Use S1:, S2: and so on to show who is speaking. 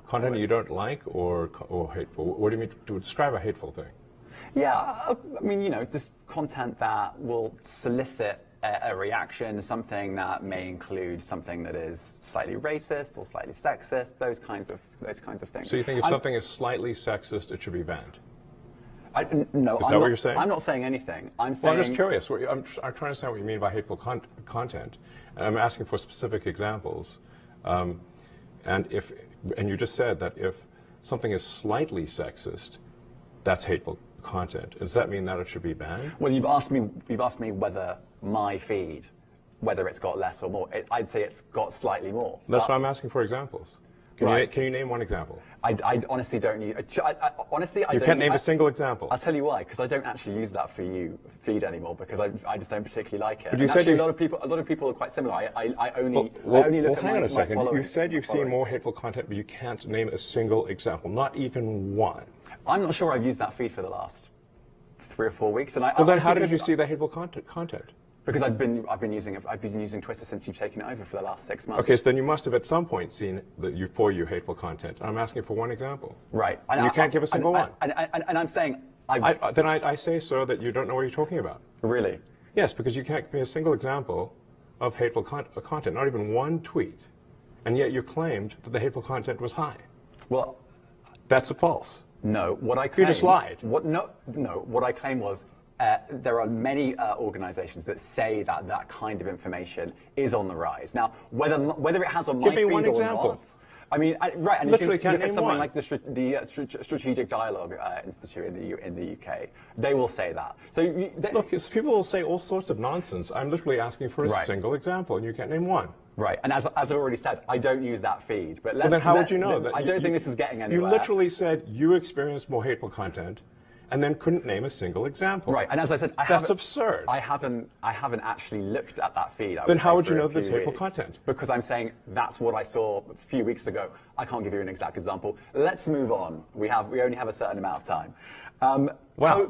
S1: Content you don't like or hateful? What do you mean to describe a hateful thing?
S2: Yeah, I mean, you know, just content that will solicit a reaction, something that may include something that is slightly racist or slightly sexist, those kinds of things.
S1: So you think if something is slightly sexist, it should be banned?
S2: No,
S1: is that what you're saying?
S2: I'm not saying anything. I'm saying.
S1: Well, I'm just curious. I'm trying to understand what you mean by hateful content, and I'm asking for specific examples. And you just said that if something is slightly sexist, that's hateful content. Does that mean that it should be banned?
S2: Well, you've asked me whether my feed, whether it's got less or more. I'd say it's got slightly more.
S1: That's why I'm asking for examples. Can you name one example?
S2: I honestly don't use. Honestly, I
S1: you
S2: don't.
S1: can't name a single example.
S2: I'll tell you why. Because I don't actually use that for you feed anymore. Because I just don't particularly like it.
S1: But you
S2: and
S1: said
S2: actually, a lot of people are quite similar. I only look at
S1: hang on a second.
S2: my
S1: You said you've seen more hateful content, but you can't name a single example, not even one.
S2: I'm not sure I've used that feed for the last 3 or 4 weeks. And
S1: well, then how did you see the hateful content?
S2: Because I've been using Twitter since you've taken it over for the last 6 months.
S1: Okay, so then you must have at some point seen for you hateful content. I'm asking for one example.
S2: Right.
S1: And you can't give a single one.
S2: And I'm saying
S1: then I say, sir, that you don't know what you're talking about.
S2: Really?
S1: Yes, because you can't give me a single example of hateful content, not even one tweet, and yet you claimed that the hateful content was high.
S2: Well,
S1: that's false.
S2: No, what I claimed.
S1: You just lied.
S2: What I claimed was. There are many organizations that say that that kind of information is on the rise. Now, whether it has on my feed or not, I mean, right, and
S1: literally
S2: if you look at something
S1: one.
S2: like the Strategic Dialogue Institute in the UK, they will say that. So
S1: look, people will say all sorts of nonsense. I'm literally asking for a single example, and you can't name one.
S2: Right, and as I already said, I don't use that feed. But
S1: then how would you know that?
S2: I don't think this is getting anywhere.
S1: You literally said you experienced more hateful content, and then couldn't name a single example.
S2: Right, and as I said,
S1: that's absurd.
S2: I haven't actually looked at that feed.
S1: Then how would you know this hateful content?
S2: Because I'm saying that's what I saw a few weeks ago. I can't give you an exact example. Let's move on. We only have a certain amount of time.
S1: Wow.